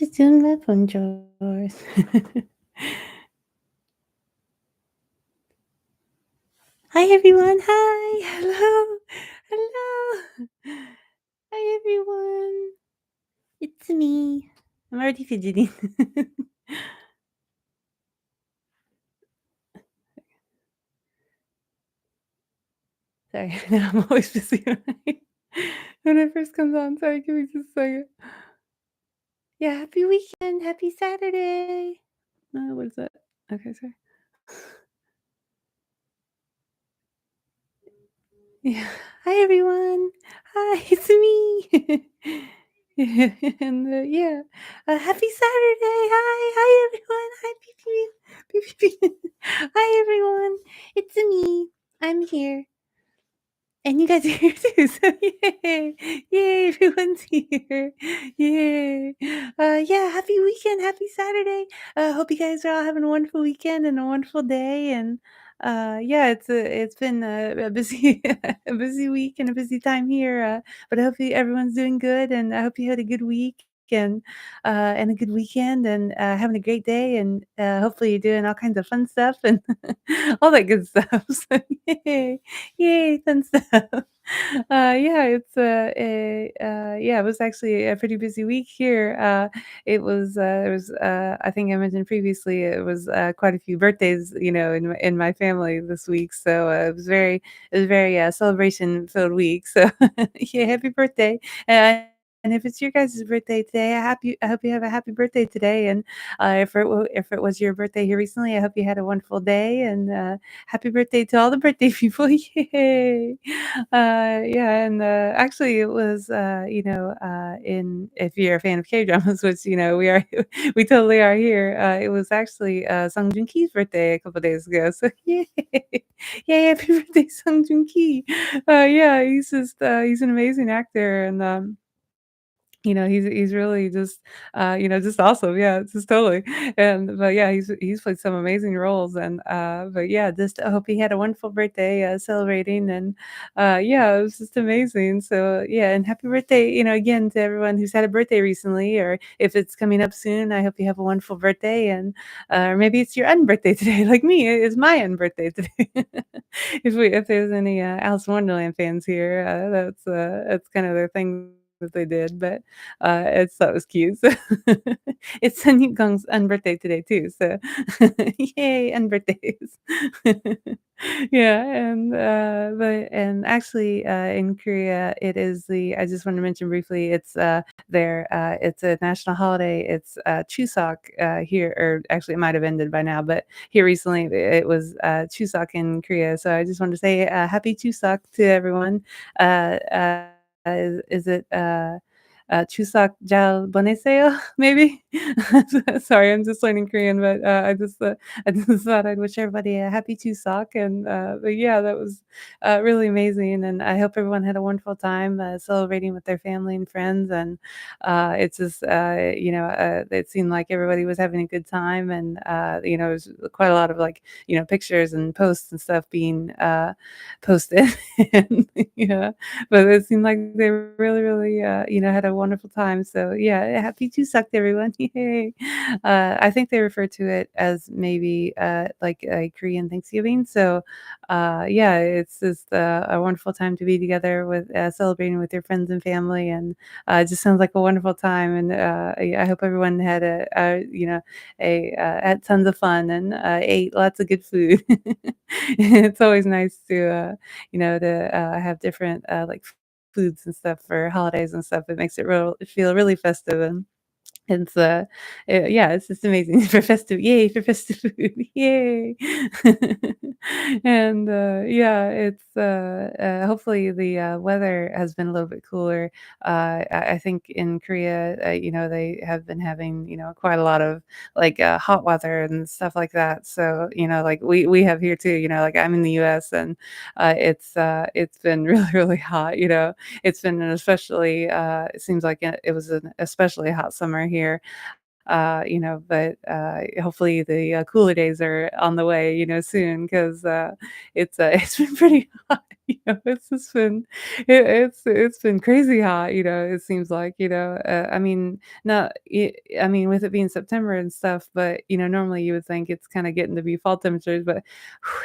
Just doing my phone chores. Hi, everyone. Hi. Hello. Hello. Hi, everyone. It's me. I'm already fidgeting. Sorry. I'm always busy when it first comes on. Sorry. Give me just a second. Yeah. Happy weekend. Happy Saturday. What is that? Okay. Sorry. Yeah. Hi, everyone. Hi, it's me. Yeah, and yeah, happy Saturday. Hi, everyone. Hi, Pee Pee. Hi, everyone. It's me. I'm here. And you guys are here too, so yay! Yay, everyone's here. Yay. Yeah, happy weekend, happy Saturday. Hope you guys are all having a wonderful weekend and a wonderful day. And yeah, it's been a busy a busy week and a busy time here. But I hope everyone's doing good, and I hope you had a good week and a good weekend and having a great day, and hopefully you're doing all kinds of fun stuff and all that good stuff. So yay. Yay, fun stuff. Yeah, yeah, it was actually a pretty busy week here. I think I mentioned previously, it was quite a few birthdays, in my family this week. So it was very celebration filled week. So yeah, happy birthday. Uh, and if it's your guys' birthday today, I hope you have a happy birthday today. And if it was your birthday here recently, I hope you had a wonderful day. And happy birthday to all the birthday people. Yay. Yeah, and actually it was in if you're a fan of K-dramas, which we are we totally are here. It was actually Sung Joong Ki's birthday a couple days ago. So yay. Yay, happy birthday, Sung Joong Ki. Yeah, he's an amazing actor. And he's really just, just awesome. Yeah, just totally. And but yeah, he's played some amazing roles. And but yeah, just I hope he had a wonderful birthday celebrating. And yeah, it was just amazing. So yeah, and happy birthday, again to everyone who's had a birthday recently, or if it's coming up soon. I hope you have a wonderful birthday. And or maybe it's your unbirthday today, like me. It's my unbirthday today. If there's any Alice in Wonderland fans here, that's kind of their thing that they did. But I just thought it was cute. So it's Sun Yukong's unbirthday today too. So yay, unbirthdays. Yeah, and actually in Korea it is the I just want to mention briefly, it's a national holiday. It's Chuseok here, or actually it might have ended by now, but here recently it was Chuseok in Korea. So I just wanted to say happy Chuseok to everyone. Is it Chuseok 잘 보내세요? Maybe? Sorry, I'm just learning Korean, but I just thought I'd wish everybody a happy Chuseok. And but yeah, that was really amazing. And I hope everyone had a wonderful time celebrating with their family and friends. And it's just, it seemed like everybody was having a good time. And, there's quite a lot of pictures and posts and stuff being posted. And, yeah, but it seemed like they really, really, had a wonderful time. So yeah, happy Chuseok to everyone. Yay. I think they refer to it as maybe like a Korean Thanksgiving. So yeah, it's just a wonderful time to be together with celebrating with your friends and family. And it just sounds like a wonderful time. And I hope everyone had had tons of fun and ate lots of good food. It's always nice to have different foods and stuff for holidays and stuff. It makes it feel really festive. And it's, yeah, it's just amazing for festive, yay, for festive food, yay. And, yeah, hopefully the, weather has been a little bit cooler. I think in Korea, they have been having, quite a lot of, hot weather and stuff like that. So, like we have here too. Like I'm in the US, and, it's been really, really hot. It's been an especially, it seems like it was an especially hot summer here. But hopefully the cooler days are on the way, soon, because it's it's been pretty hot. It's just been it's been crazy hot, it seems like, I mean, not I mean, with it being September and stuff, but, normally you would think it's kinda getting to be fall temperatures, but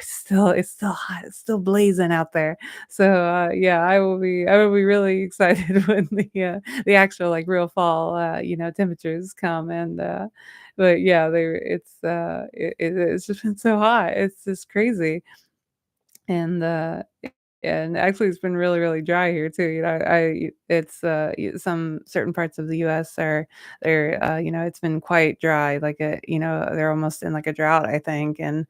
it's still hot, it's still blazing out there. So, yeah, I will be really excited when the actual, like, real fall, temperatures come but yeah, it's just been so hot, it's just crazy. And, and actually it's been really, really dry here too, I it's, some certain parts of the US it's been quite dry, like, they're almost in, like, a drought, I think, and,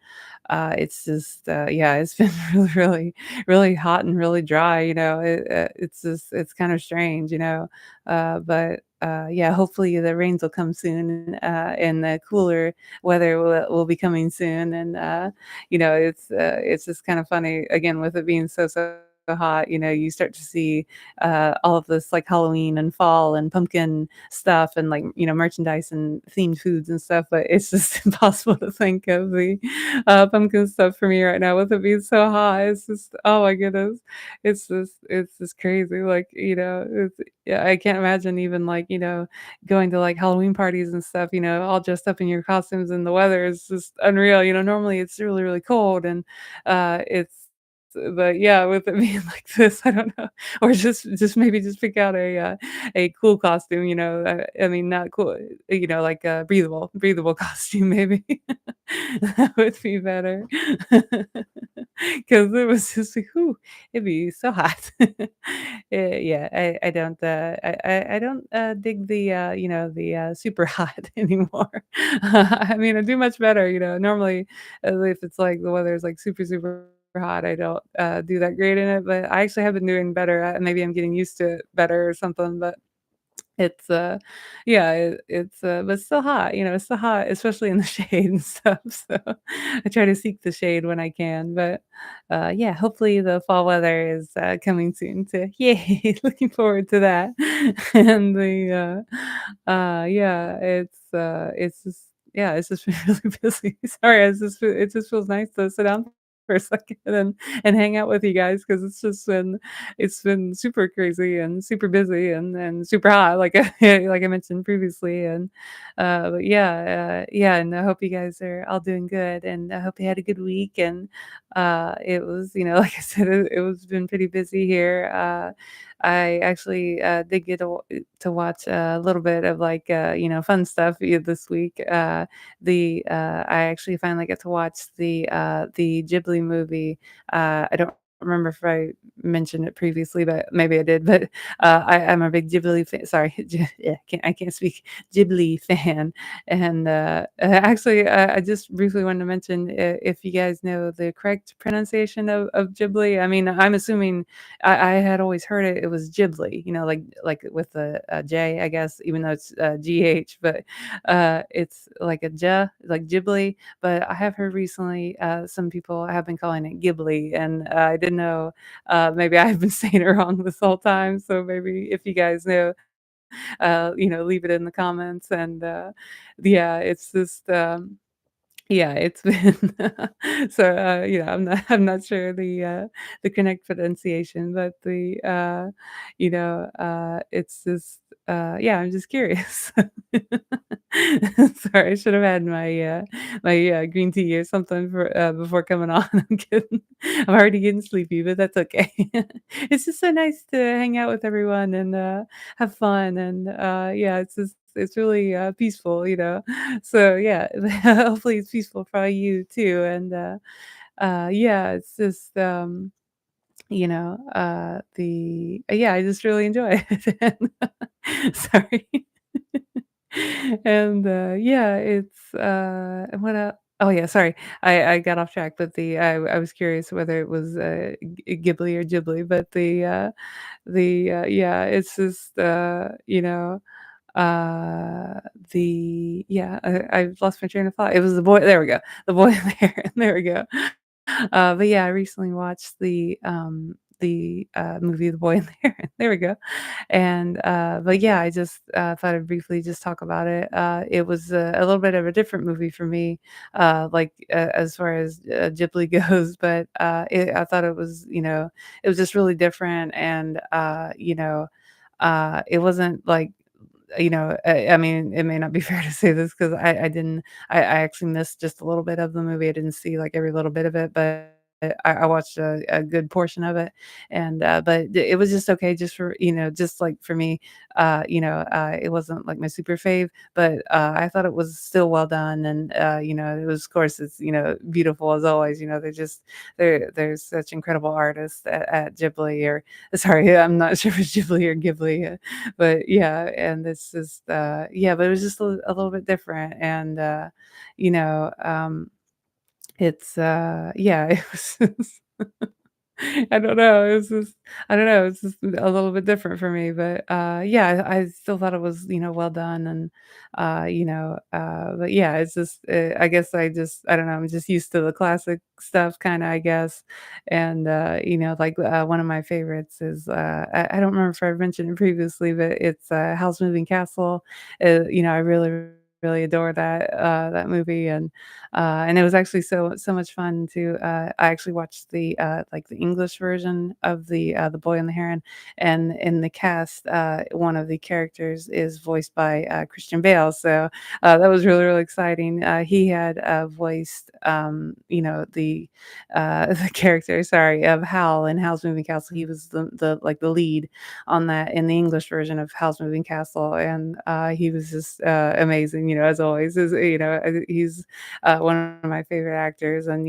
it's just, yeah, it's been really, really, really hot and really dry, it's just it's kinda strange, but, yeah, hopefully the rains will come soon, and the cooler weather will be coming soon, and, it's just kind of funny, again, with it being so hot, you start to see, all of this, like, Halloween and fall and pumpkin stuff and, like, merchandise and themed foods and stuff, but it's just impossible to think of the, pumpkin stuff for me right now with it being so hot. It's just oh my goodness. It's just crazy, like, yeah, I can't imagine even, like, going to, like, Halloween parties and stuff, all dressed up in your costumes, and the weather is just unreal, normally it's really, really cold and, it's but yeah, with it being like this, I don't know, or just maybe just pick out a cool costume, I mean, not cool, like a breathable costume maybe. That would be better. 'Cause it was just like, "Ooh, it'd be so hot." Yeah, I don't, I don't, dig the super hot anymore. I mean, I do much better, normally, if it's, like, the weather is, like, super, super hot, I don't, do that great in it, but I actually have been doing better, maybe I'm getting used to it better or something, but it's, yeah, but it's still hot, it's still hot, especially in the shade and stuff, so I try to seek the shade when I can, but, yeah, hopefully the fall weather is, coming soon too. Yay, looking forward to that. And yeah, it's just yeah, it's just been really busy. Sorry, it just feels nice to sit down for a second and hang out with you guys because it's been super crazy and super busy and super hot, like like I mentioned previously, and but yeah, yeah, and I hope you guys are all doing good, and I hope you had a good week, and it was, like I said, it was been pretty busy here. I actually did get to watch a little bit of like fun stuff this week. I actually finally got to watch the Ghibli movie. I don't remember if I mentioned it previously, but maybe I did. But I'm a big Ghibli fan. Sorry, yeah, I can't speak Ghibli fan. And actually, I just briefly wanted to mention if you guys know the correct pronunciation of Ghibli. I mean, I'm assuming I had always heard it was Ghibli, like with a J, I guess, even though it's GH, but it's like a J, like Ghibli. But I have heard recently some people have been calling it Ghibli, and I didn't know. Maybe I've been saying it wrong this whole time. So maybe if you guys know, leave it in the comments. And yeah, it's just. Yeah, it's been so, I'm not sure the correct pronunciation, but it's just, yeah, I'm just curious. Sorry, I should have had my green tea or something before coming on. I'm kidding. I'm already getting sleepy, but that's okay. It's just so nice to hang out with everyone and, have fun, and, yeah, it's really, peaceful, So, yeah, hopefully it's peaceful for you too, and, yeah, it's just, yeah, I just really enjoy it. And sorry. And, yeah, it's, what oh, yeah, sorry, I got off track, but I was curious whether it was, Ghibli or Ghibli, but yeah, it's just, uh, yeah, I've lost my train of thought. It was the boy there we go. The boy there, there we go. But yeah, I recently watched the, movie The Boy and the Heron. There we go. And, but yeah, I just, thought I'd briefly just talk about it. It was a little bit of a different movie for me, like, as far as, Ghibli goes, but, I thought it was, it was just really different and, it wasn't like I mean, it may not be fair to say this 'cause I didn't I actually missed just a little bit of the movie. I didn't see, like, every little bit of it, but I watched a good portion of it, and, but it was just okay just for just, like, for me, it wasn't, like, my super fave, but, I thought it was still well done, and, it was of course, it's, beautiful as always, they're just there's such incredible artists at Ghibli or sorry, I'm not sure if it's Ghibli or Ghibli, but yeah, and it's just, yeah, but it was just a little bit different and, you know, um, it's, yeah, it was just I don't know, it's just I don't know, it's just a little bit different for me, but, yeah, I still thought it was, well done and, but yeah, it's just, I guess I don't know, I'm just used to the classic stuff kinda, I guess, and, like, one of my favorites is, I don't remember if I mentioned it previously, but it's, Howl's Moving Castle. I really adore that movie, and it was actually so much fun to, I actually watched like, the English version of The Boy and the Heron, and in the cast, one of the characters is voiced by, Christian Bale, so, that was really exciting. He had, voiced, the character, sorry, of Hal in Howl's Moving Castle. He was like, the lead on that in the English version of Howl's Moving Castle, and, he was just, amazing, as always, he's one of my favorite actors, and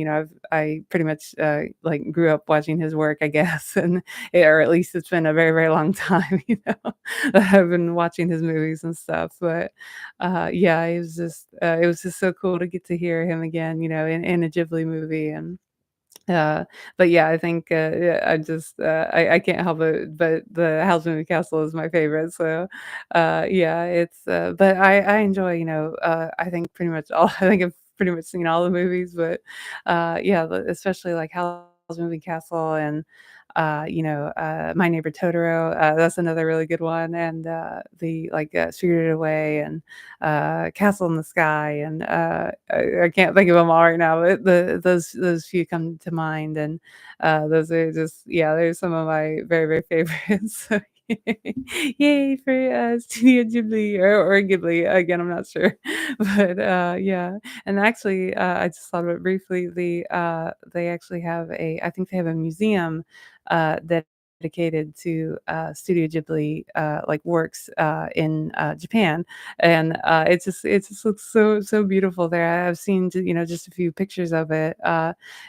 I pretty much like grew up watching his work, I guess, and or at least it's been a very long time, that I've been watching his movies and stuff. But yeah, it was just so cool to get to hear him again, in a Ghibli movie, and uh, but yeah, I think, yeah, I can't help it, but the House Moving Castle is my favorite, so, yeah, but I enjoy, I think pretty much all I think I've pretty much seen all the movies, but, yeah, especially, like, Howl's Moving Castle and, My Neighbor Totoro, that's another really good one, and, Spirited Away and, Castle in the Sky, and, I can't think of them all right now, but those few come to mind, and, those are just yeah, they're some of my very favorites. So yay for, Studio Ghibli or Ghibli, again, I'm not sure. But, yeah, and actually, I just thought of it briefly, they actually have I think they have a museum, dedicated to, Studio Ghibli, like, works, in, Japan, and, it just looks so beautiful there. I've seen just a few pictures of it,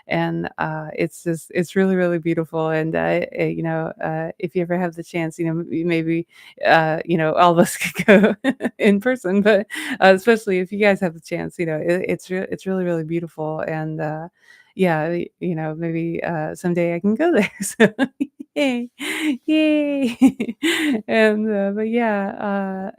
and, it's really beautiful, and, if you ever have the chance, maybe, all of us could go in person, but, especially if you guys have the chance, it's really beautiful, and, yeah, maybe, someday I can go there, so yay, yay. And, but yeah,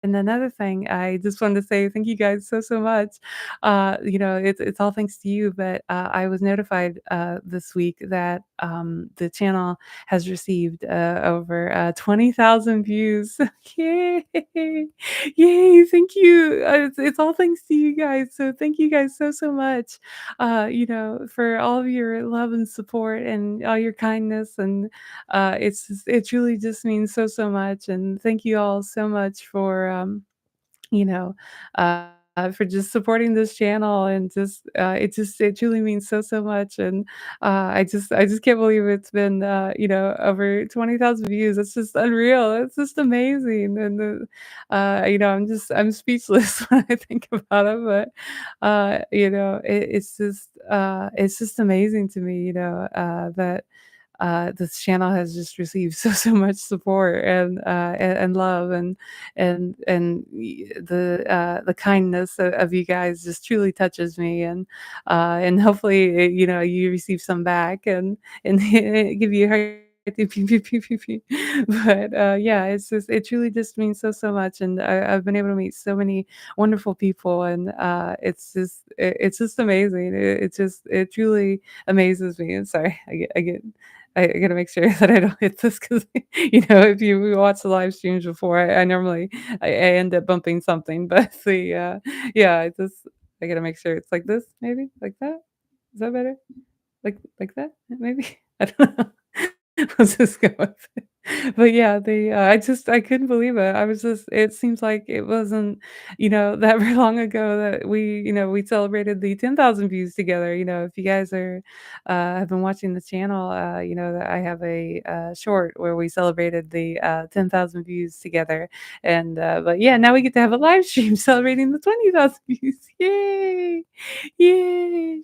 and another thing, I just wanted to say thank you guys so much. It's all thanks to you, but, I was notified, this week that, the channel has received, over, 20,000 views. Yay! Yay, thank you. It's all thanks to you guys, so thank you guys so much, for all of your love and support and all your kindness, and, it truly just means so much, and thank you all so much you know, for just supporting this channel and it truly means so much, and, I just can't believe it's been, over 20,000 views. It's just unreal. It's just amazing, and, I'm speechless when I think about it, but, it's just amazing to me, that this channel has just received so much support and love and the kindness of you guys just truly touches me and hopefully you receive some back and give you a heart. Pew, pew, pew, pew, pew. But yeah, it truly just means so much, and I've been able to meet so many wonderful people, and it's just amazing. It truly amazes me. And sorry, I get I gotta make sure that I don't hit this because if you watch the live streams before, I normally I end up bumping something, but yeah, I gotta make sure it's like this, maybe? Like that? Is that better? Like that, maybe? I don't know. Let's just go with it. But yeah, I couldn't believe it. I was just it seems like it wasn't, that very long ago that we celebrated the 10,000 views together. If you guys have been watching the channel, that I have a, short where we celebrated the, 10,000 views together, but yeah, now we get to have a live stream celebrating the 20,000 views. Yay! Yay!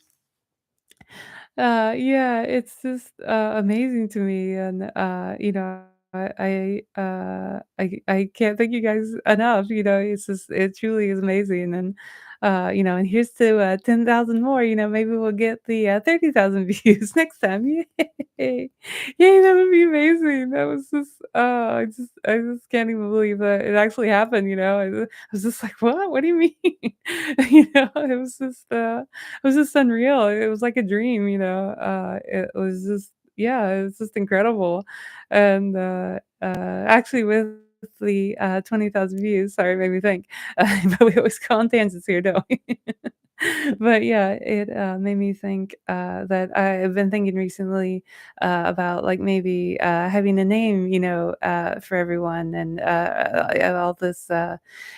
Yeah, it's just, amazing to me, and, I can't thank you guys enough, it truly is amazing, and here's to, 10,000 more, maybe we'll get the, 30,000 views next time, yay! Yay, that would be amazing, that was just I just can't even believe that it actually happened, I was just like, "What? What do you mean?" It was just unreal. It was like a dream, it was just yeah, it's just incredible. Actually with the, 20,000 views, sorry, it made me think, but we always go on tangents here, don't we? But yeah, it, made me think, that I've been thinking recently, about, like, maybe, having a name, for everyone and, all this,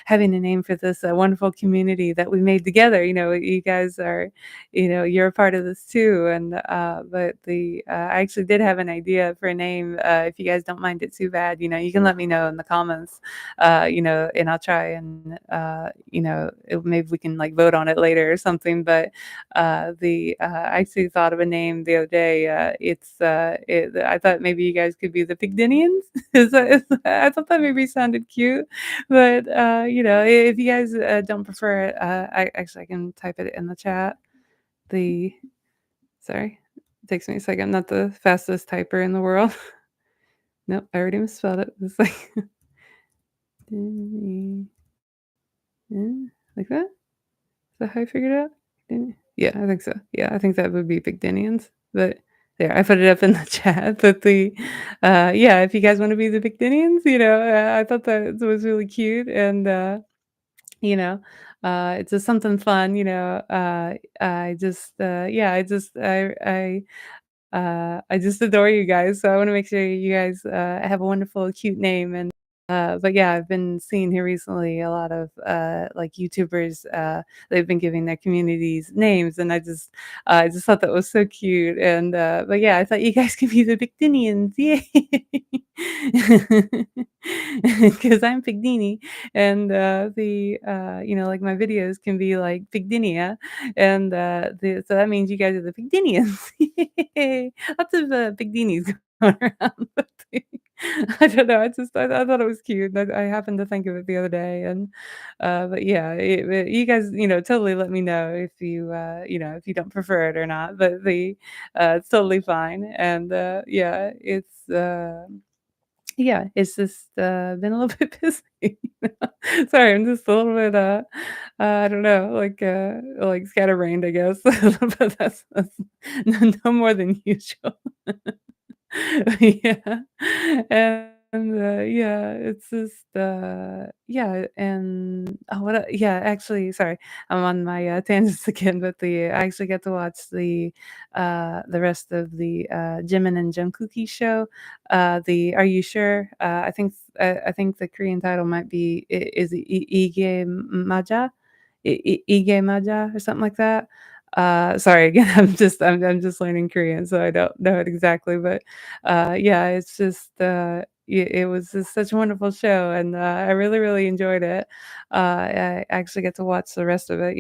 having a name for this, wonderful community that we made together. You guys are, you're a part of this too, I actually did have an idea for a name, if you guys don't mind it too bad, you can let me know in the comments, and I'll try and, maybe we can, like, vote on it later or something, but, I actually thought of a name the other day, I thought maybe you guys could be the Pigdinians? I thought that maybe sounded cute, but, if you guys, don't prefer it, I can type it in the chat. The Sorry, it takes me a second, I'm not the fastest typer in the world. Nope, I already misspelled it. It's like like that? Is that how I figured it out? Yeah, I think so. Yeah, I think that would be Bigdinians, but there, I put it up in the chat, but yeah, if you guys wanna be the Bigdinians, I thought that was really cute you know, it's just something fun, yeah, I just adore you guys, so I wanna make sure you guys, have a wonderful, cute name, but yeah, I've been seeing here recently a lot of, like, YouTubers, they've been giving their communities names, and I just thought that was so cute, but yeah, I thought you guys could be the Pictinians, yay! 'Cause I'm Pigdini, like, my videos can be, like, Pigdinia, so that means you guys are the Pigdinians. Yay! Lots of, Pigdinis going around. I don't know, I thought it was cute, and I happened to think of it the other day, but yeah, you guys, totally let me know if you don't prefer it or not, but it's totally fine, yeah, it's just, been a little bit busy. Sorry, I'm just a little bit, I don't know, like scatterbrained, I guess, but that's no more than usual. Yeah, yeah, it's just, yeah, and oh, yeah, actually, sorry, I'm on my, tangents again, but I actually get to watch the rest of the, Jimin and Jungkook's show, the Are You Sure? I think the Korean title might be is it Ige Maja? Ige Maja or something like that? Sorry again, I'm just learning Korean, so I don't know it exactly, but, yeah, it's just, it was just such a wonderful show, and, I really, really enjoyed it. I actually get to watch the rest of it,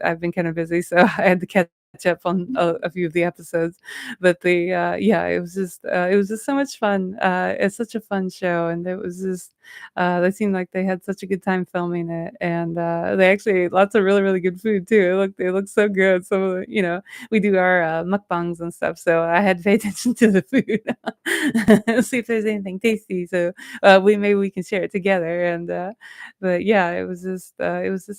I've been kinda busy, so I had to catch up on a few of the episodes, but yeah, it was just so much fun. It's such a fun show, and it was just, they seemed like they had such a good time filming it, and, they actually ate lots of really, really good food too. It looked so good. So, we do our, mukbangs and stuff, so I had to pay attention to the food, see if there's anything tasty, so, maybe we can share it together, but yeah, it was just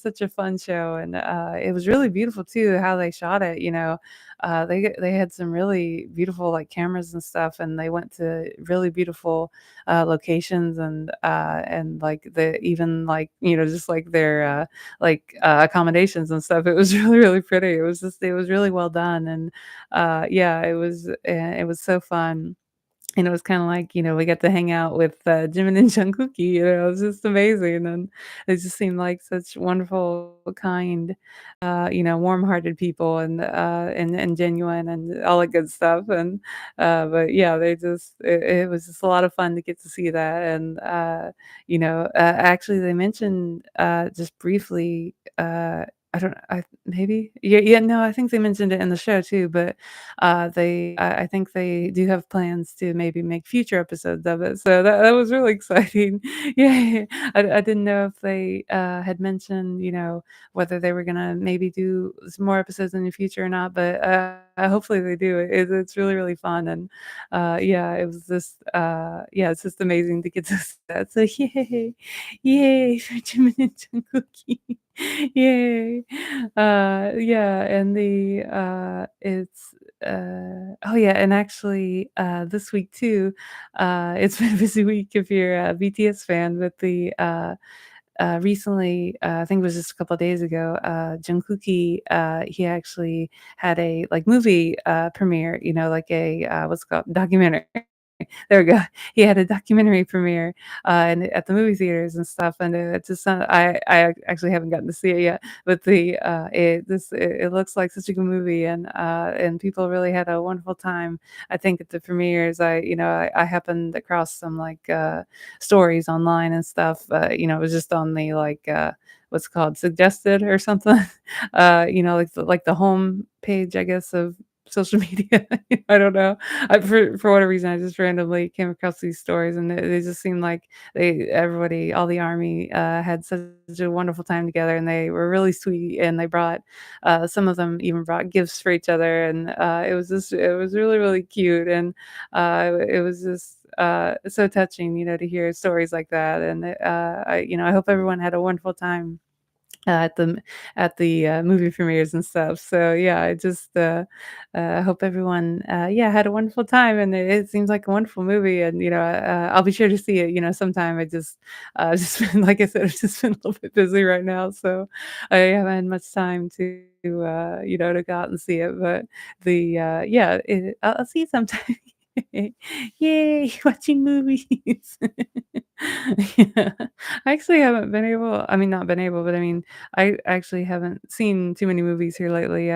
such a fun show, and, it was really beautiful too how they shot it, they had some really beautiful, like, cameras and stuff, and they went to really beautiful, locations and, like, even, like, just, like, their, like, accommodations and stuff. It was really, really pretty. It was really well done, and, yeah, it was so fun. And it was kinda like, we got to hang out with, Jimin and Jungkook, it was just amazing, and they just seemed like such wonderful, kind, warm-hearted people and genuine and all that good stuff, and, but yeah, it was just a lot of fun to get to see that, and, actually, they mentioned, just briefly, I don't maybe? Yeah, no, I think they mentioned it in the show too, but I think they do have plans to maybe make future episodes of it, so that was really exciting. Yeah, I didn't know if they, had mentioned, whether they were gonna maybe do some more episodes in the future or not, but, hopefully they do. It's really, really fun, and, yeah, it was just, yeah, it's just amazing to get to see that, so yay, yay for Jimin and Jungkook. Yay. Yeah, and it's, oh yeah, and actually, this week too, it's been a busy week if you're a BTS fan with recently, I think it was just a couple of days ago, Jungkook, he actually had a, like, movie, premiere, like a, what's it called? Documentary. There we go. He had a documentary premiere, and at the movie theaters and stuff, and it just I actually haven't gotten to see it yet, but it looks like such a good movie, and people really had a wonderful time. I think at the premieres, I happened across some, like, stories online and stuff, it was just on the, like, what's it called, suggested or something, like the home page, I guess, of social media. I don't know. For whatever reason, I just randomly came across these stories, and they just seemed like all the army, had such a wonderful time together, and they were really sweet, and some of them even brought gifts for each other, and, it was really, really cute, and, it was just, so touching, to hear stories like that, and, I hope everyone had a wonderful time at the movie premieres and stuff. So yeah, I just hope everyone yeah had a wonderful time, and it seems like a wonderful movie, and I'll be sure to see it. Sometime. I just just been like I said, I've just been a little bit busy right now, so I haven't had much time to go out and see it. But yeah, I'll see it sometime. Yay, watching movies. Yeah. I actually haven't been able I mean, not been able, but I mean, I actually haven't seen too many movies here lately.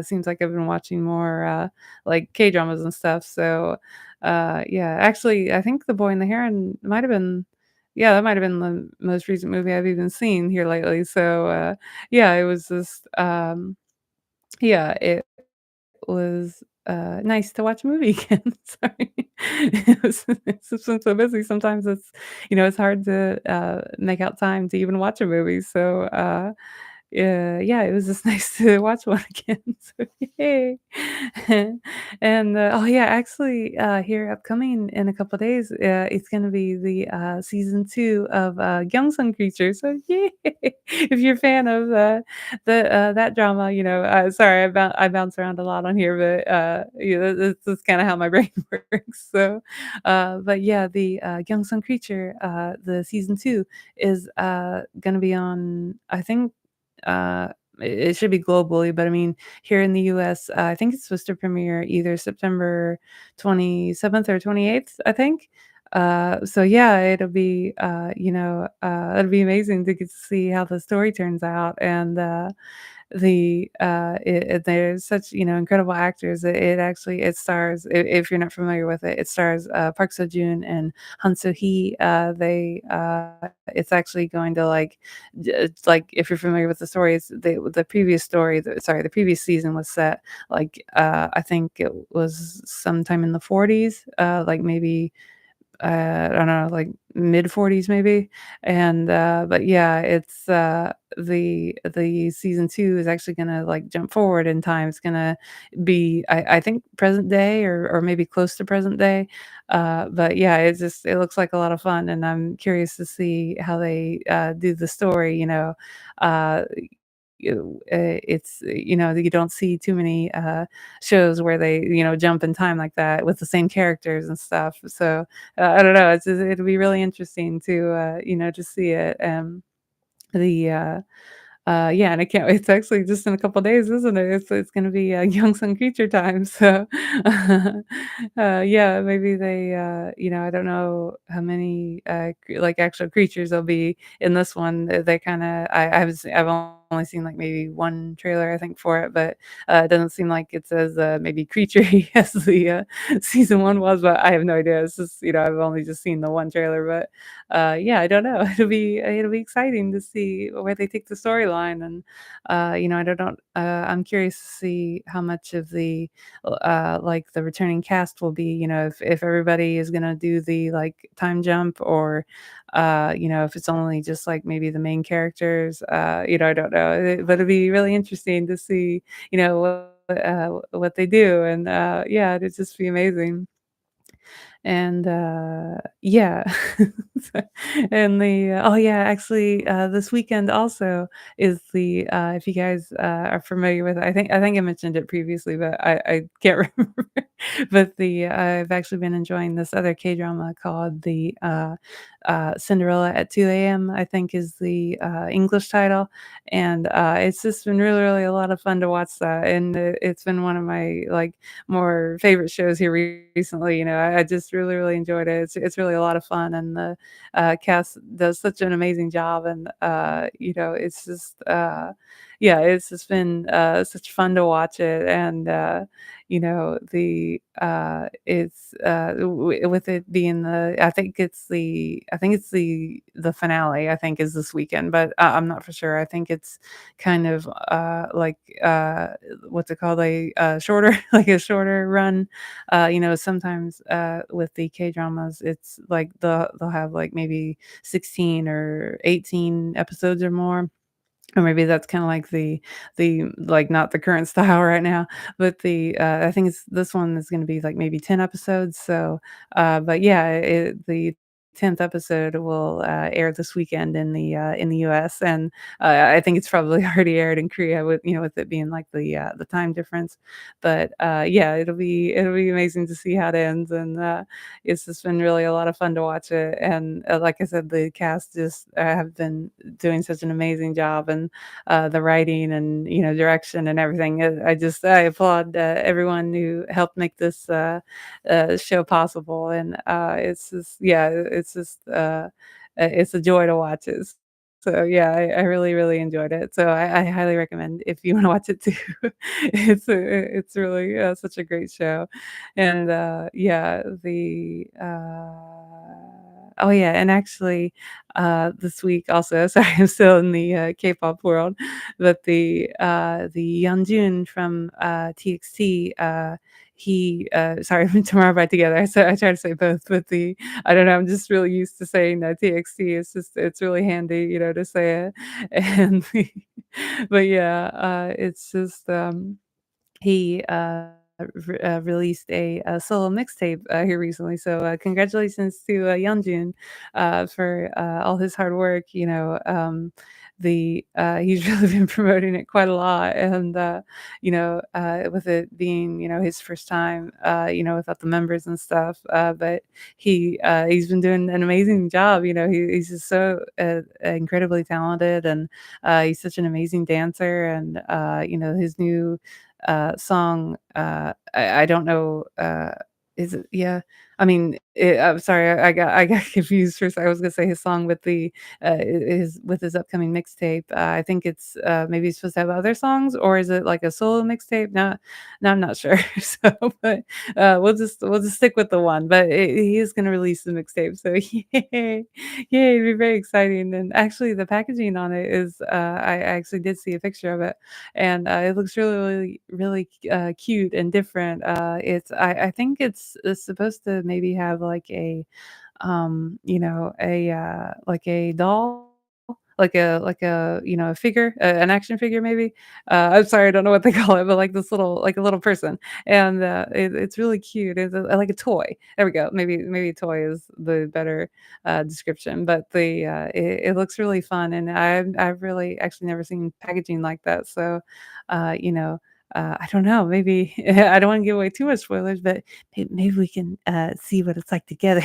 Seems like I've been watching more, like, K-dramas and stuff, so, yeah. Actually, I think The Boy and the Heron might have been yeah, that might have been the most recent movie I've even seen here lately, so, yeah, it was just, yeah, it was, nice to watch a movie again. Sorry. It's just been so busy, sometimes it's hard to, make out time to even watch a movie, so, yeah, it was just nice to watch one again, so yay. And, oh, yeah, actually, here upcoming in a couple days, it's gonna be the, season 2 of, Gyeongseong Creature, so yay. If you're a fan of, that drama, sorry, I bounce around a lot on here, but, that's kinda how my brain works, so, but yeah, the, Gyeongseong Creature, the season 2 is, gonna be on, I think, it should be globally, but I mean, here in the US, I think it's supposed to premiere either September 27th or 28th, I think. So yeah, it'll be amazing to get to see how the story turns out, and, there's such, incredible actors. It stars, if you're not familiar with it, it stars, Park Seo-joon and Han So-hee. It's actually going to, like, like, if you're familiar with the story, the previous story, the previous season was set, like, I think it was sometime in the 40s, like, maybe I don't know, like, mid-40s maybe, and, but yeah, the season 2 is actually gonna, like, jump forward in time. It's gonna be, I think, present day or maybe close to present day, but yeah, it looks like a lot of fun, and I'm curious to see how they, do the story, uh you don't see too many, shows where they, jump in time like that with the same characters and stuff, so, I don't know, it'll be really interesting to, just see it, the, yeah, and I can't it's actually just in a couple days, isn't it? It's gonna be, Young Sun Creature time, so, yeah, maybe I don't know how many, like, actual creatures there'll be in this one. They kinda I've only seen, like, maybe 1 trailer, I think, for it, but, it doesn't seem like it's as, maybe creaturey as the, season 1 was, but I have no idea. It's just, I've only just seen the 1 trailer, but yeah, I don't know. It'll be exciting to see where they take the storyline, and I don't know. I'm curious to see how much of the like the returning cast will be. If everybody is gonna do the like time jump, or if it's only just like maybe the main characters. I don't know, but it'd be really interesting to see. What they do, and yeah, it'd just be amazing. And, yeah. So and oh, yeah, actually, this weekend also is if you guys, are familiar with it, I think I mentioned it previously, but I can't remember. But I've actually been enjoying this other K-drama called Cinderella at 2 a.m., I think is the, English title, and, it's just been really, really a lot of fun to watch that, and it's been one of my, like, more favorite shows here recently. I just really, really enjoyed it. It's really a lot of fun, and the cast does such an amazing job, and it's just yeah, it's just been such fun to watch it, and it's with it being the finale. I think is this weekend, but I'm not for sure. I think it's kind of like what's it called, shorter like a shorter run. Sometimes with the K dramas, it's like they'll have like maybe 16 or 18 episodes or more. Or maybe that's kinda like like, not the current style right now, but I think this one is gonna be, like, maybe 10 episodes, so, but yeah, the 10th episode will, air this weekend in the US, and, I think it's probably already aired in Korea with it being, like, the time difference, but, yeah, it'll be amazing to see how it ends, and, it's just been really a lot of fun to watch it, and, like I said, the cast just, have been doing such an amazing job, and the writing and direction and everything. I applaud everyone who helped make this show possible, and it's just yeah, it's a joy to watch it. So yeah, I really really enjoyed it. So I highly recommend if you want to watch it too. It's really such a great show, and yeah, oh yeah, and actually, this week also, sorry, I'm still in the K-pop world, but the Yeonjun from TXT, he sorry, Tomorrow by Together. I try to say both, but I don't know. I'm just really used to saying TXT. It's really handy, to say it, and but yeah, it's just he released a solo mixtape here recently. So congratulations to Yeonjun for all his hard work. He's really been promoting it quite a lot, and with it being his first time, without the members and stuff. But he's been doing an amazing job. He's just so incredibly talented, and he's such an amazing dancer, and his new song, I don't know, is it yeah, I mean, I'm sorry, I got confused for a second. I was gonna say his song with his upcoming mixtape. I think it's, maybe he's supposed to have other songs, or is it like a solo mixtape? No, I'm not sure. So, but, we'll just stick with the one, but he is gonna release the mixtape, so yay. Yay, it'd be very exciting, and actually the packaging on it is, I actually did see a picture of it, and, it looks really, really, really, cute and different. I think it's supposed to maybe have like a like a doll, a figure, an action figure maybe. I'm sorry, I don't know what they call it, but like this little like a little person, and, it's really cute. It's like a toy. There we go. Maybe toy is the better, description, but it looks really fun, and I've really actually never seen packaging like that, so, you know, I don't know, maybe I don't wanna give away too much spoilers, but maybe we can, see what it's like together.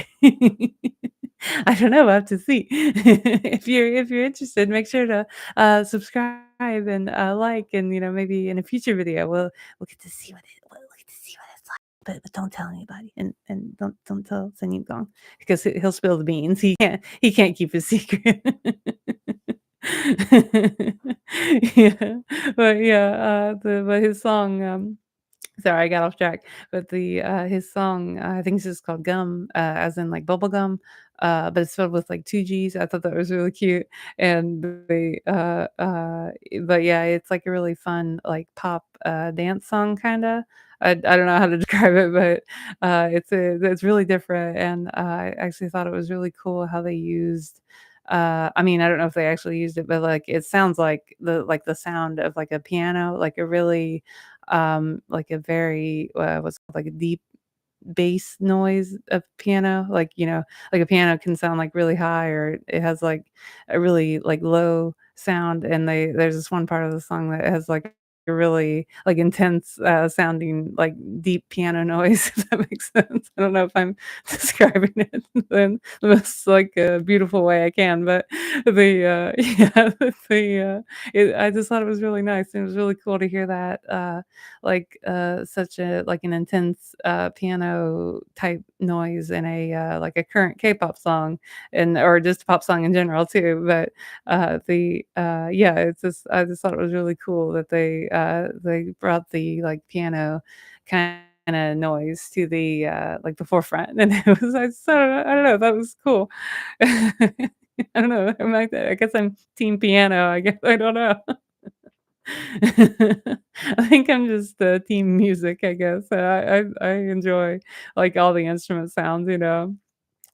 I don't know, we'll have to see. If you're interested, make sure to, subscribe and, like, and, maybe in a future video, we'll get to see we'll get to see what it's like, but don't tell anybody, and don't tell Sen Gong because he'll spill the beans. He can't keep a secret. Yeah, but yeah, but his song, sorry, I got off track, but his song, I think it's just called Gum, as in, like, bubble gum, but it's spelled with, like, 2 G's. I thought that was really cute, and but yeah, it's, like, a really fun, like, pop, dance song kinda. I don't know how to describe it, but, it's really different, and I actually thought it was really cool how they used, I mean, I don't know if they actually used it, but, like, it sounds like the sound of, like, a piano, like a really, like a very, what's it called, like a deep bass noise of piano, like, like a piano can sound, like, really high or it has, like, a really, like, low sound, and there's this one part of the song that has, like, a really, like, intense, sounding, like, deep piano noise, if that makes sense. I don't know if I'm describing it in the most, like, beautiful way I can, but yeah, I just thought it was really nice, and it was really cool to hear that, such a like an intense, piano type noise in like a current K-pop song and or just a pop song in general too, but, yeah, it's just I just thought it was really cool that they brought the, like, piano kinda noise to like, the forefront, and it was I don't know, that was cool. I don't know, I guess I'm team piano, I guess, I don't know. I think I'm just, team music, I guess. I enjoy, like, all the instrument sounds, you know?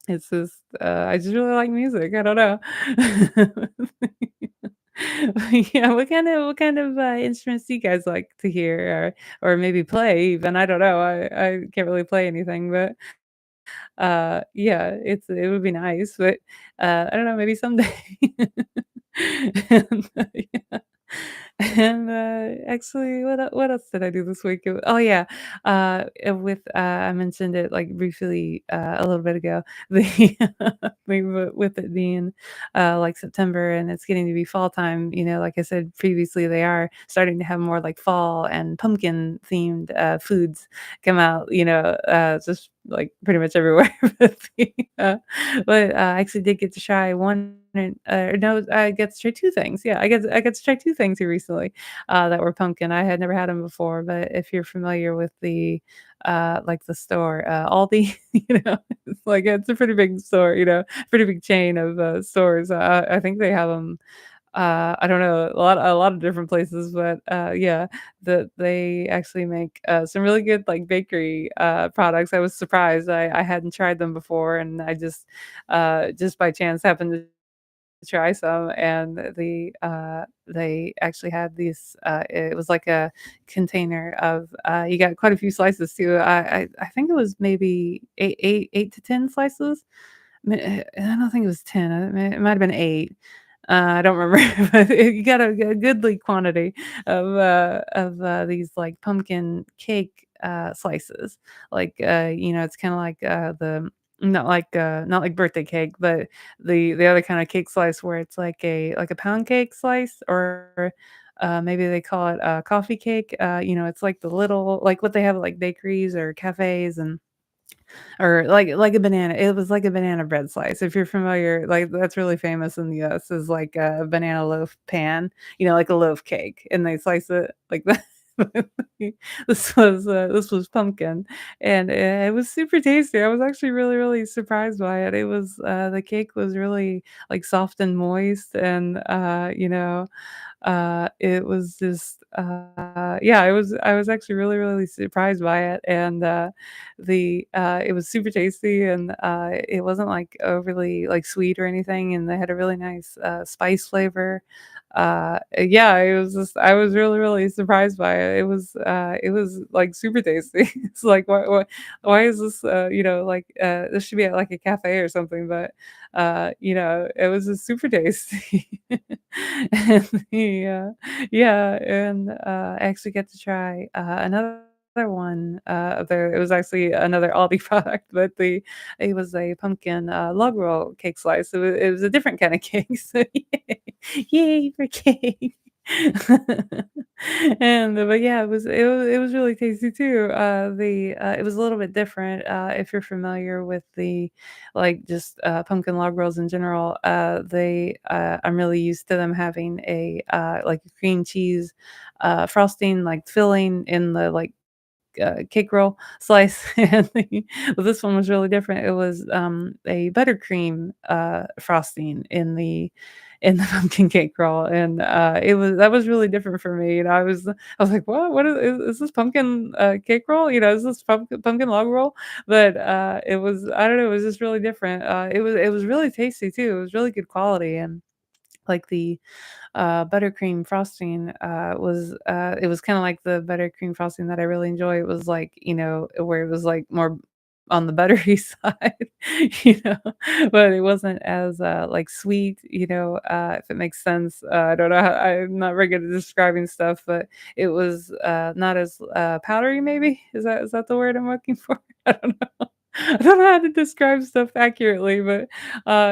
It's just, I just really like music, I don't know. Yeah, what kind of, instruments do you guys like to hear or maybe play even? I don't know, I can't really play anything, but, yeah, it would be nice, but, I don't know, maybe someday. And, yeah. And, actually, what else did I do this week? Oh, yeah, I mentioned it, like, briefly, a little bit ago, the with it being, like, September and it's getting to be fall time, like I said previously, they are starting to have more, like, fall and pumpkin-themed, foods come out, just, like, pretty much everywhere, but I actually did get to try one and no, I get to try 2 things, yeah, I get to try 2 things here recently, that were pumpkin. I had never had them before, but if you're familiar with like, the store, Aldi, it's a pretty big store, pretty big chain of, stores. I think they have them. I don't know, a lot of different places, but, yeah, they actually make, some really good, like, bakery, products. I was surprised. I hadn't tried them before, and I just by chance happened to try some, and they actually had these, it was like a container of, you got quite a few slices too. I think it was maybe 8 to 10 slices. I don't think it was 10, it might have been 8. I don't remember, but you got a goodly quantity of these, like, pumpkin cake, slices. Like, it's kinda like, the not like birthday cake, but the other kinda cake slice where it's like a pound cake slice or, maybe they call it, coffee cake. It's like the little like what they have at, like, bakeries or cafes and or like a banana it was like a banana bread slice. If you're familiar, like, that's really famous in the US is like a banana loaf pan, like a loaf cake, and they slice it like that. This was pumpkin, and it was super tasty. I was actually really, really surprised by it. It was, the cake was really, like, soft and moist and, It was just, yeah, I was actually really, really surprised by it, and, it was super tasty, and, it wasn't, like, overly, like, sweet or anything, and they had a really nice, spice flavor. Yeah, it was just I was really, really surprised by it. It was, like, super tasty. It's like, why is this, like, this should be at, like, a cafe or something, but, it was just super tasty. And yeah, and, I actually get to try, another one, there it was actually another Aldi product, but it was a pumpkin, log roll cake slice. It was a different kinda cake, so yay. Yay for cake. And, but yeah, it was really tasty too. It was a little bit different, if you're familiar with just, pumpkin log rolls in general, I'm really used to them having like a cream cheese, frosting, like, filling in the, like, cake roll slice, and well, this one was really different. It was, a buttercream, frosting in the pumpkin cake roll, and, that was really different for me, and I was like, "What? Is this pumpkin, cake roll? Is this pumpkin log roll?" But, it was I don't know, it was just really different. It was really tasty too. It was really good quality, and, like, the buttercream frosting, it was kinda like the buttercream frosting that I really enjoy. It was like, where it was, like, more on the buttery side, you know, but it wasn't as, like, sweet, if it makes sense. I don't know I'm not very good at describing stuff, but it was, not as, powdery maybe? Is that the word I'm looking for? I don't know. I don't know how to describe stuff accurately, but,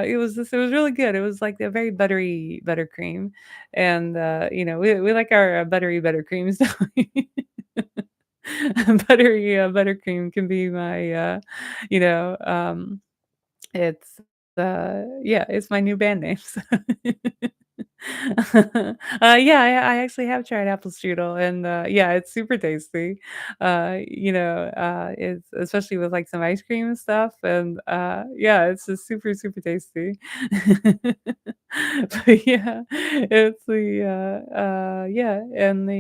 it was really good. It was like a very buttery buttercream, and, we like our, buttery buttercreams, don't we? Buttery, buttercream can be my, you know, it's, yeah, it's my new band name, so yeah, I actually have tried apple strudel, and, yeah, it's super tasty. It's especially with, like, some ice cream and stuff, and, yeah, it's just super, super tasty. But, yeah, it's yeah, and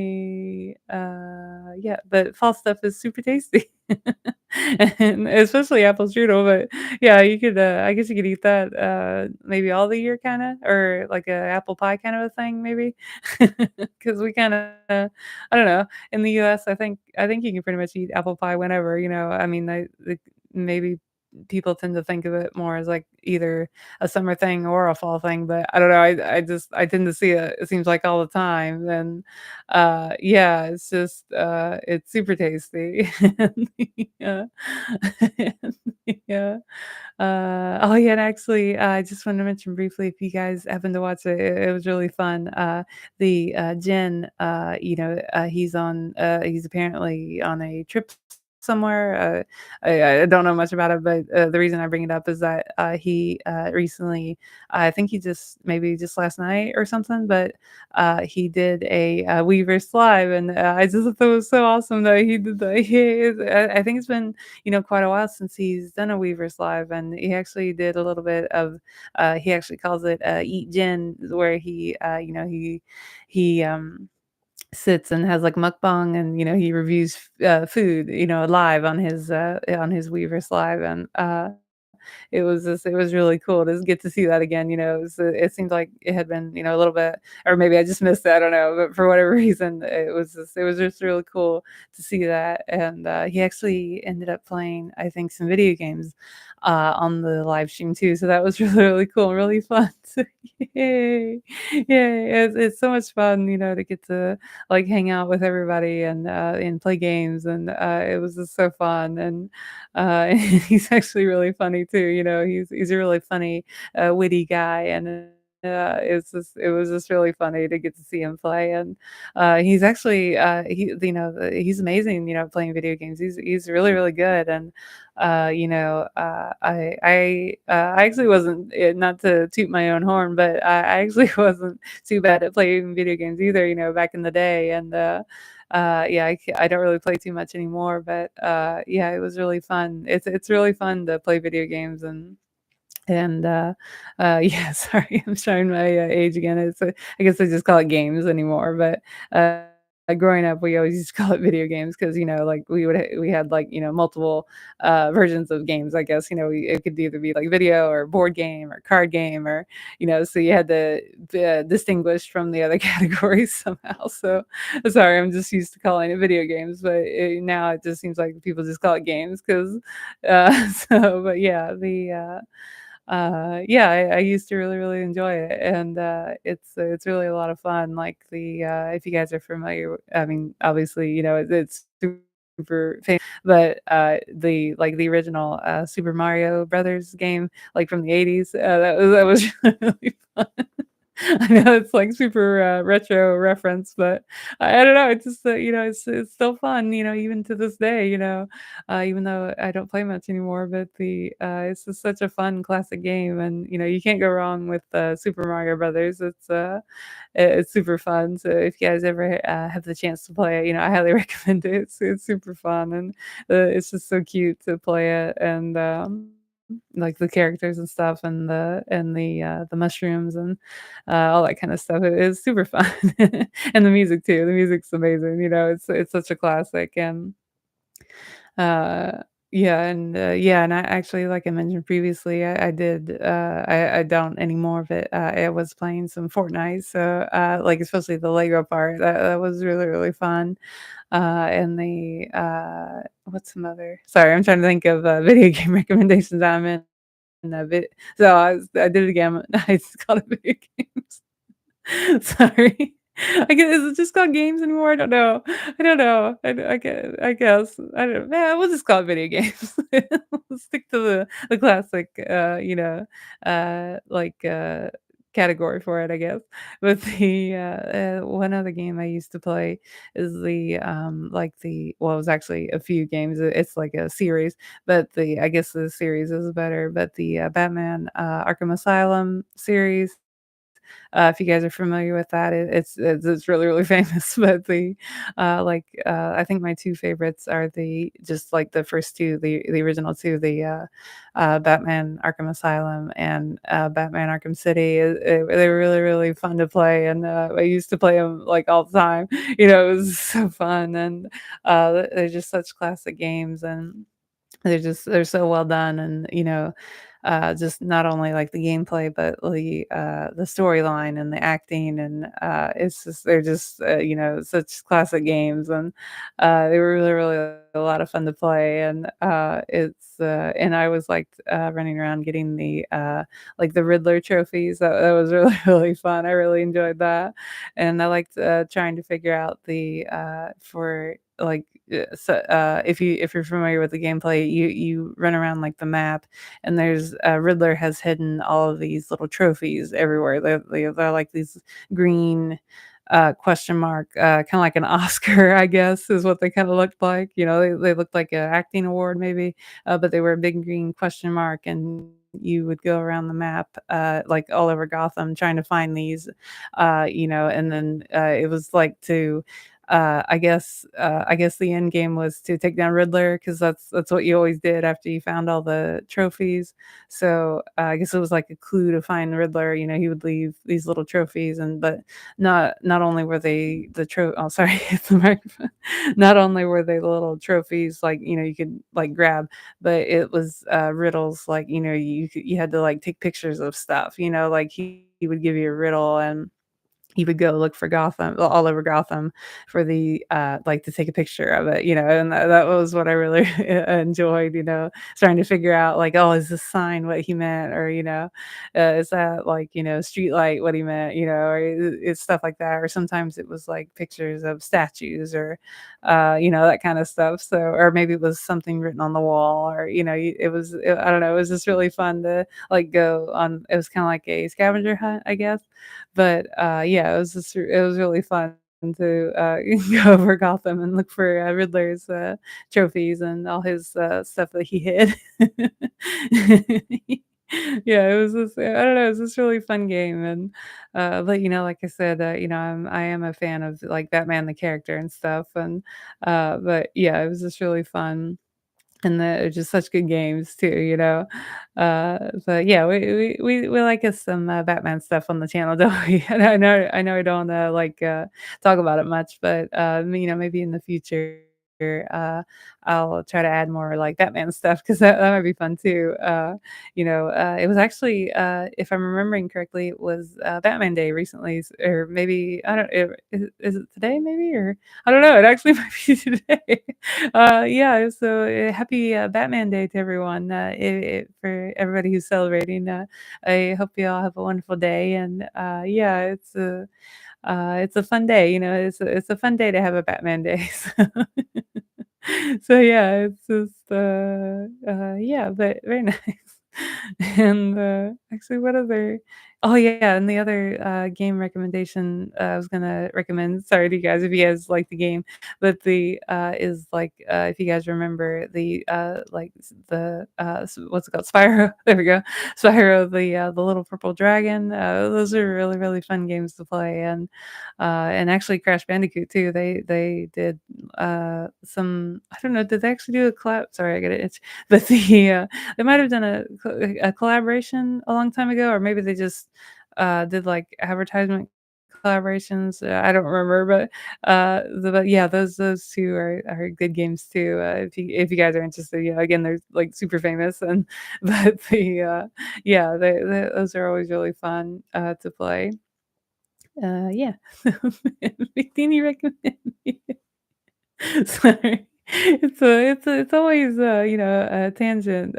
yeah, but fall stuff is super tasty. And especially apple strudel, but yeah, I guess you could eat that, maybe all the year kinda, or like a apple pie kind of a thing maybe, because we kinda I don't know, in the US, I think you can pretty much eat apple pie whenever, I mean, maybe people tend to think of it more as, like, either a summer thing or a fall thing, but I don't know, I tend to see it seems like all the time, and, yeah, it's super tasty. Yeah. Yeah. Oh, yeah, and actually, I just wanted to mention briefly, if you guys happen to watch it, it was really fun. Jen, he's apparently on a trip somewhere. I don't know much about it, but the reason I bring it up is that he recently, I think he maybe just last night or something, but he did a Weverse live, and I just thought it was so awesome that he did that. I think it's been quite a while since he's done a Weavers Live, and he actually did a little bit of, he actually calls it Eat Gin, where he sits and has like mukbang, and he reviews food, live on his Weavers Live, and it was really cool to get to see that again. It seemed like it had been, a little bit, or maybe I just missed it, I don't know, but for whatever reason, it was just really cool to see that, and, he actually ended up playing, I think, some video games, on the live stream too, so that was really, really cool and really fun. So, yay. Yay. It's so much fun, to get to, like, hang out with everybody and play games, and, it was just so fun, and, he's actually really funny too, he's a really funny, witty guy, and, it was just really funny to get to see him play, and, he's actually, he's amazing, playing video games. He's really, really good, and, I actually wasn't, not to toot my own horn, but I actually wasn't too bad at playing video games either, back in the day, and, yeah, I don't really play too much anymore, but, yeah, it was really fun. It's really fun to play video games, and And, yeah, sorry, I'm showing my, age again. I guess I just call it games anymore, but, growing up, we always used to call it video games because like, we had, like, multiple, versions of games, I guess, it could either be, like, video or board game or card game or, so you had to, distinguish from the other categories somehow, so sorry, I'm just used to calling it video games, but, now it just seems like people just call it games 'cause, but yeah, yeah, I used to really, really enjoy it, and, it's really a lot of fun, like, if you guys are familiar I mean, obviously, it's super famous, but, the original, Super Mario Brothers game, like, from the '80s, that was really fun. I know it's, like, super, retro reference, but I don't know, it's just that, it's still fun, even to this day, even though I don't play much anymore, but it's just such a fun classic game, and, you can't go wrong with, Super Mario Brothers. It's super fun, so if you guys ever, have the chance to play it, I highly recommend it. It's super fun, and, it's just so cute to play it, and, like, the characters and stuff and the mushrooms and, all that kinda stuff. It is super fun. And the music too, the music's amazing, it's such a classic, and uh, yeah, and I actually, like I mentioned previously, I did, I don't anymore, but, I was playing some Fortnite, so, like, especially the Lego part, that was really, really fun. And what's some other sorry, I'm trying to think of, video game recommendations that I'm in a bit so I did it again. I just called it video games. Sorry. I guess is it just called games anymore? I don't know. I don't know. I guess. I don't yeah, we'll just call it video games. We'll stick to the classic, like, category for it, I guess. But one other game I used to play is well, it was actually a few games. It's like a series, but I guess the series is better, but the, Batman, Arkham Asylum series, if you guys are familiar with that, it's really, really famous, but I think my 2 favorites are just like the first 2, the original 2, Batman Arkham Asylum and, Batman Arkham City. They were really, really fun to play, and, I used to play them like, all the time. It was so fun, and, they're just such classic games, and they're so well done and, just not only like the gameplay, but the storyline and the acting and, it's just they're just, such classic games and, they were really, really a lot of fun to play and, and I was like, running around getting like the Riddler trophies. That was really, really fun. I really enjoyed that, and I liked, trying to figure out for like if you're familiar with the gameplay, you run around like the map, and there's Riddler has hidden all of these little trophies everywhere. They're like these green question mark, kind of like an Oscar, I guess, is what they kind of looked like. They looked like an acting award maybe, but they were a big green question mark, and you would go around the map, like all over Gotham, trying to find these, and then it was like to I guess the end game was to take down Riddler because that's what you always did after you found all the trophies. So, I guess it was like a clue to find Riddler, he would leave these little trophies but not only were they oh, sorry, it's the microphone. Not only were they little trophies, like, you could, like, grab, but it was, riddles, like, you had to, like, take pictures of stuff, like, he would give you a riddle and he would go look for Gotham all over Gotham for like, to take a picture of it, and that was what I really enjoyed, trying to figure out, like, "Oh, is this sign what he meant?" Or, "Is that, like, street light what he meant?" Or it's stuff like that, or sometimes it was, like, pictures of statues or, that kinda stuff, so or maybe it was something written on the wall or, I don't know, it was just really fun to, like, go on it was kinda like a scavenger hunt, I guess, but, yeah, it was really fun to, go over Gotham and look for, Riddler's, trophies and all his, stuff that he hid. Yeah, it was just I don't know, it was just really fun game and, but, like I said, I am a fan of, like, Batman the character and stuff and, but, yeah, it was just really fun. and they're just such good games too, you know? But yeah, we like us some, Batman stuff on the channel, don't we? And I know I don't, talk about it much, but, you know, maybe in the future, uh, I'll try to add more, like, Batman stuff 'cause that might be fun too. It was actually, if I'm remembering correctly, it was, Batman Day recently, or maybe I don't is it today maybe? Or I don't know, it actually might be today. Yeah, so, happy, Batman Day to everyone, for everybody who's celebrating, I hope you all have a wonderful day, and, yeah, it's a fun day, you know, it's a fun day to have a Batman Day, so yeah, it's just, yeah, but very nice. And, actually, what other oh, yeah, and the other, game recommendation, I was gonna recommend, sorry to you guys if you guys like the game, but is, if you guys remember what's it called? Spyro, there we go. Spyro, the little purple dragon, those are really, really fun games to play, and actually Crash Bandicoot too, they did, some I don't know, did they actually do a collab? Sorry, I get it itch. But they might have done a collaboration a long time ago, or maybe they just, did, like, advertisement collaborations, I don't remember, but yeah, those 2 are good games too, if you guys are interested, you know, again, they're, like, super famous and but yeah, they those are always really fun, to play. Yeah. Anything you recommend? Sorry. It's always, a tangent,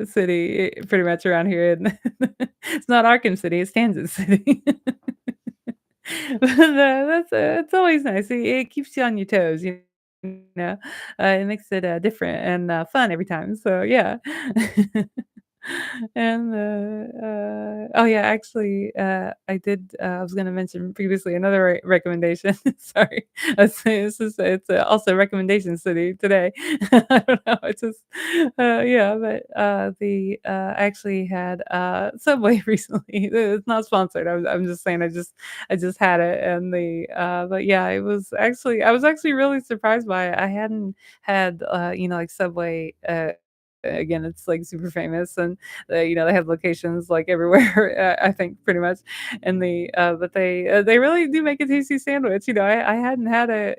city, pretty much around here, and it's not Arkham City, it's Tangent City. But, it's always nice. It keeps you on your toes, you know? It makes it, different and, fun every time, so yeah. And, oh yeah, actually, I was gonna mention previously another recommendation, sorry. It's also recommendation city today. I don't know, it's just, yeah, but, I actually had, Subway recently. It's not sponsored, I'm just saying I just had it, and but yeah, I was actually really surprised by it. I hadn't had, like Subway, again, it's, like, super famous, and they have locations, like, everywhere, I think pretty much, and but they really do make a tasty sandwich, I hadn't had it,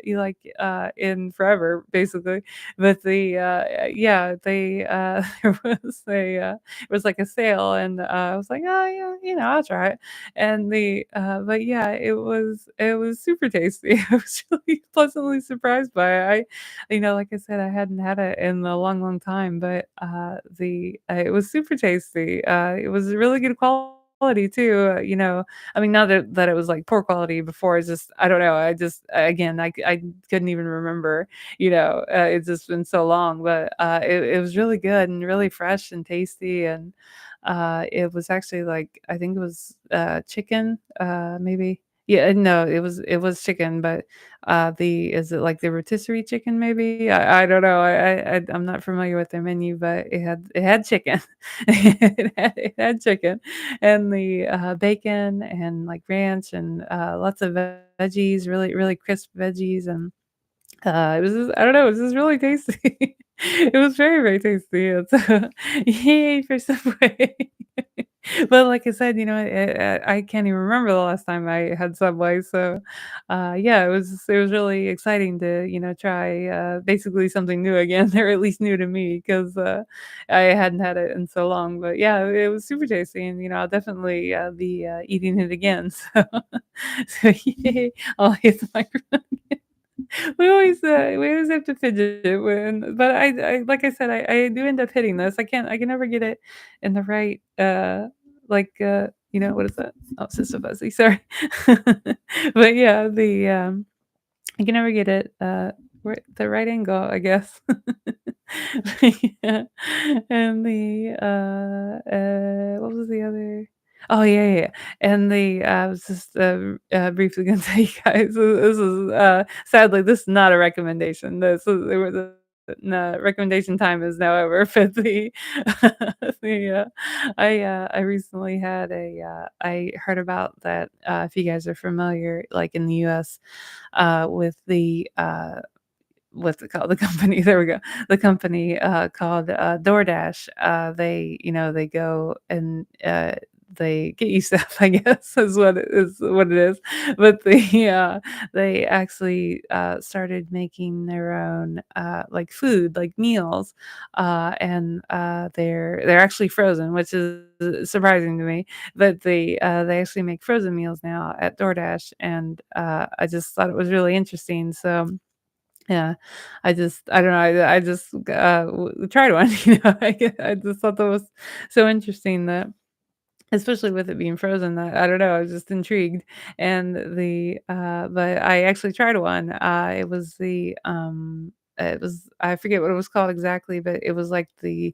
in forever, basically, but yeah, it was, like, a sale, and, I was like, "Oh, yeah, I'll try it," and but yeah, it was super tasty. I was really pleasantly surprised by it. Like I said, I hadn't had it in a long, long time, but, it was super tasty. It was really good quality too, I mean, not that it was, like, poor quality before, it's just I don't know, I just again, I couldn't even remember, it's just been so long, but, it was really good and really fresh and tasty, and, it was actually, like, I think it was, chicken, maybe? Yeah, no, it was chicken, but, is it like the rotisserie chicken maybe? I don't know. I'm not familiar with their menu, but it had chicken. It had chicken and the, bacon and, like, ranch and, lots of veggies, really, really crisp veggies, and it was just I don't know, it was just really tasty. It was very, very tasty, and so yay for Subway. But like I said, I can't even remember the last time I had Subway, so, yeah, it was really exciting to, try, basically something new again, or at least new to me, 'cause, I hadn't had it in so long, but yeah, it was super tasty, and, I'll definitely, be, eating it again, so so yay, I'll hit the microphone. We always have to fidget but like I said, I do end up hitting this. I can never get it in the right, what is that? Oh, it's just a fuzzy, sorry. But yeah, I can never get it, the right angle, I guess. Yeah, and what was the other oh, yeah, yeah, yeah, and I was just, briefly gonna tell you guys, this is, sadly, this is not a recommendation. This is it was a no, recommendation time is now over, but I recently I heard about that, if you guys are familiar, like, in the US, with what's it called? The company, there we go. The company, called, DoorDash, they go and, they get you stuff, I guess, is what it is. But they actually, started making their own, like, food, like, meals, they're actually frozen, which is surprising to me. But they actually make frozen meals now at DoorDash, and, I just thought it was really interesting, so, yeah, I don't know, I just, tried one, I just thought that was so interesting that especially with it being frozen, that I don't know, I was just intrigued, and but I actually tried one, it was I forget what it was called exactly, but it was like it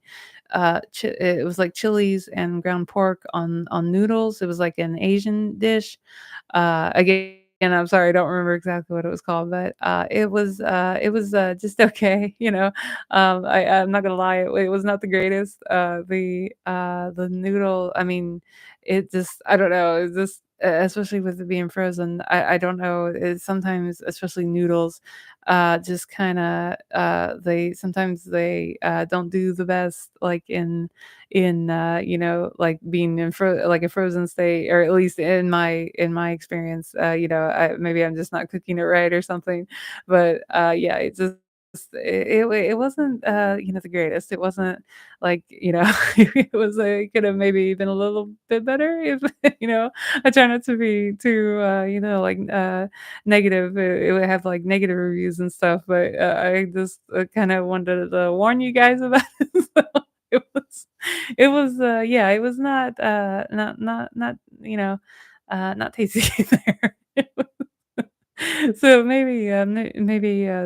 was like chilies and ground pork on noodles. It was like an Asian dish. Again, I'm sorry, I don't remember exactly what it was called, but, it was just okay, I'm not gonna lie, it was not the greatest. The noodle, I mean, it just I don't know, it just especially with it being frozen, I don't know, sometimes, especially noodles, just kinda, they don't do the best, like, like, being in like, a frozen state, or at least in my experience, maybe I'm just not cooking it right or something, but, yeah, it wasn't, the greatest. It wasn't like, it could have maybe been a little bit better if, I try not to be too, like, negative. It would have, like, negative reviews and stuff, but, I just, kinda wanted to warn you guys about it. So yeah, it was not tasty there. So maybe,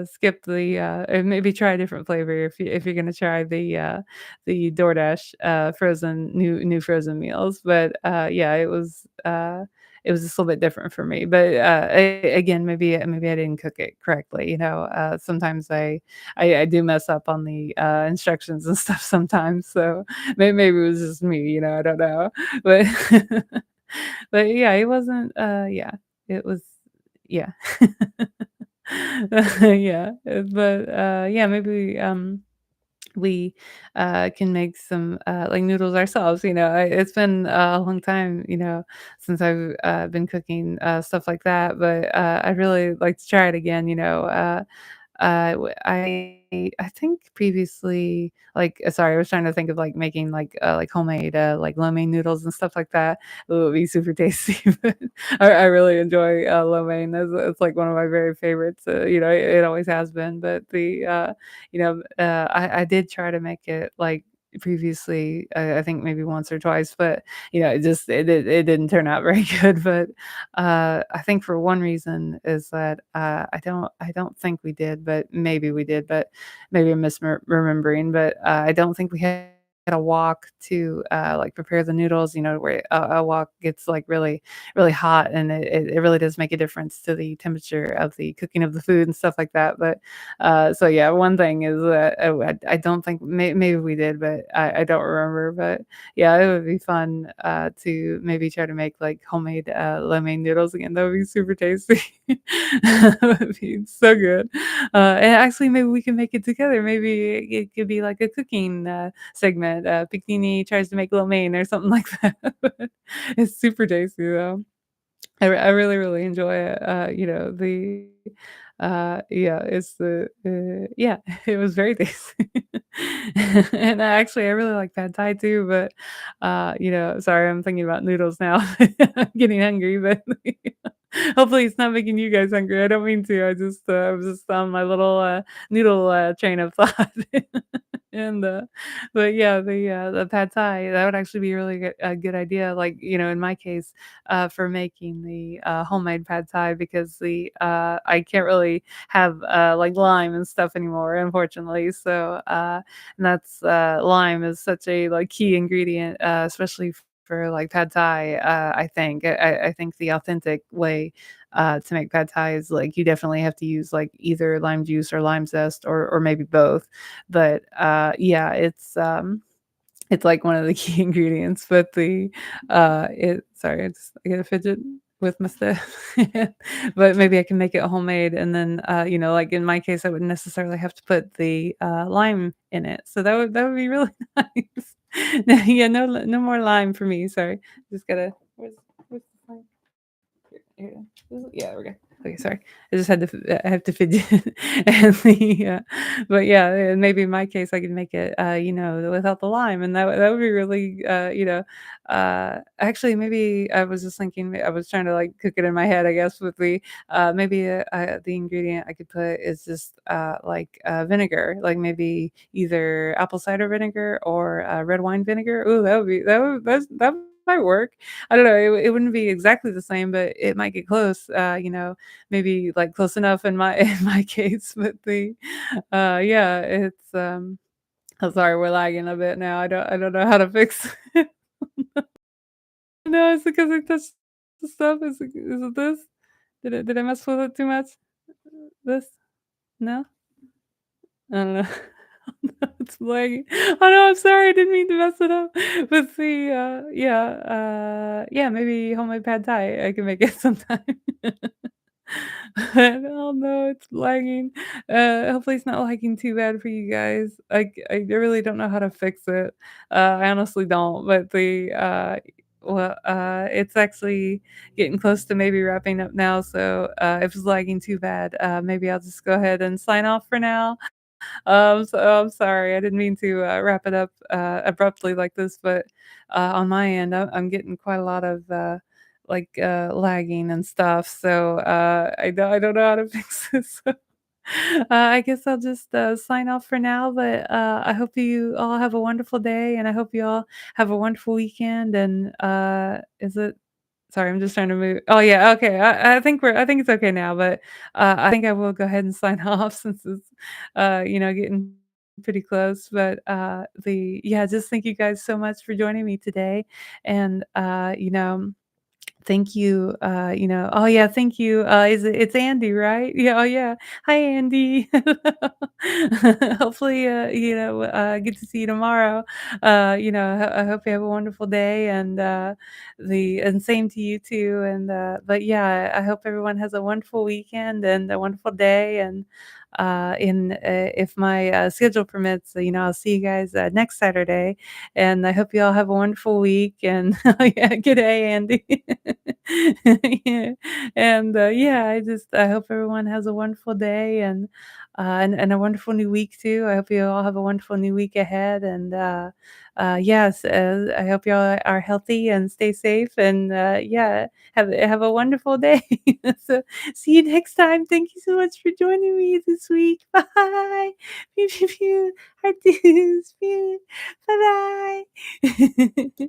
skip maybe try a different flavor if you're gonna try the DoorDash, frozen new frozen meals, but, yeah, it was just a little bit different for me, but, again, maybe I didn't cook it correctly, sometimes I do mess up on the, instructions and stuff sometimes, so maybe it was just me, I don't know, but but yeah, it wasn't, yeah, it was yeah. Yeah, but, yeah, maybe, we, can make some, like, noodles ourselves, it's been a long time, since I've, been cooking, stuff like that, but, I'd really like to try it again, I think previously, like, sorry, I was trying to think of, like, making, like, homemade, like, lo mein noodles and stuff like that. It would be super tasty, but I really enjoy, lo mein. It's, like, one of my very favorites, it always has been, but I did try to make it, like, previously, I think maybe once or twice, but, it didn't turn out very good, but I think for one reason is that, I don't think we did, but maybe we did, but maybe I'm remembering, but, I don't think we had a wok to, like, prepare the noodles, where a wok gets, like, really, really hot, and it really does make a difference to the temperature of the cooking of the food and stuff like that, but, so yeah, one thing is that, I don't think maybe we did, but I don't remember, but yeah, it would be fun, to maybe try to make, like, homemade, lo mein noodles again. That would be super tasty. That would be so good. And actually, maybe we can make it together. Maybe it could be like a cooking, segment. Pictini tries to make lo mein or something like that. It's super tasty, though. I really, really enjoy it. Yeah, yeah, it was very tasty. And I really like pad thai too, but, sorry, I'm thinking about noodles now. I'm getting hungry, but hopefully it's not making you guys hungry. I don't mean to. I was just on my little, noodle, train of thought. And, but yeah, the pad thai, that would actually be a good idea, like, in my case, for making the, homemade pad thai because I can't really have, like, lime and stuff anymore, unfortunately, so, and lime is such a, like, key ingredient, especially for, like, pad thai, I think. I think the authentic way, to make pad thai is, like, you definitely have to use, like, either lime juice or lime zest or maybe both, but, yeah, it's like one of the key ingredients, but it sorry, I get a fidget. with my stuff. But maybe I can make it homemade and then, like in my case, I wouldn't necessarily have to put the, lime in it. So that would be really nice. Yeah, no more lime for me, sorry. Just gotta where's the lime? Here, yeah, there we go. Okay, sorry. I just had to I have to fidget and but yeah, maybe in my case, I could make it, without the lime, and that would be really, actually, maybe I was just thinking, I was trying to, like, cook it in my head, I guess, with maybe, the ingredient I could put is just, vinegar, like, maybe either apple cider vinegar or, red wine vinegar. Ooh, that might work. I don't know, it wouldn't be exactly the same, but it might get close, maybe, like, close enough in my in my case, but yeah, I'm sorry, we're lagging a bit now, I don't know how to fix it. No, it's because I touched the stuff, is it this? Did I mess with it too much? This? No? I don't know. It's lagging. Oh, no, I'm sorry, I didn't mean to mess it up. But see, yeah, maybe homemade pad thai, I can make it sometime. Oh, no, it's lagging. Hopefully it's not lagging too bad for you guys. I really don't know how to fix it. I honestly don't, but it's actually getting close to maybe wrapping up now, so, if it's lagging too bad, maybe I'll just go ahead and sign off for now. So I'm sorry, I didn't mean to, wrap it up, abruptly like this, but, on my end, I'm getting quite a lot of, lagging and stuff, so, I don't know how to fix this, so, I guess I'll just, sign off for now, but, I hope you all have a wonderful day, and I hope you all have a wonderful weekend, and, is it sorry, I'm just trying to move. Oh, yeah, okay, I think it's okay now, but, I think I will go ahead and sign off since it's, getting pretty close, but, just thank you guys so much for joining me today, and, thank you, oh, yeah, thank you, it's Andy, right? Yeah, oh, yeah. Hi, Andy. Hopefully, get to see you tomorrow. I hope you have a wonderful day and same to you too, but yeah, I hope everyone has a wonderful weekend and a wonderful day, and, if my, schedule permits, I'll see you guys, next Saturday, and I hope you all have a wonderful week, and yeah, good day, Andy. Yeah, and, yeah, I hope everyone has a wonderful day and a wonderful new week too. I hope you all have a wonderful new week ahead, and, yes, I hope you all are healthy and stay safe, and, yeah, have a wonderful day. So, see you next time. Thank you so much for joining me this week. Bye. Pew, pew, pew. Heart do's. Pew. Bye-bye.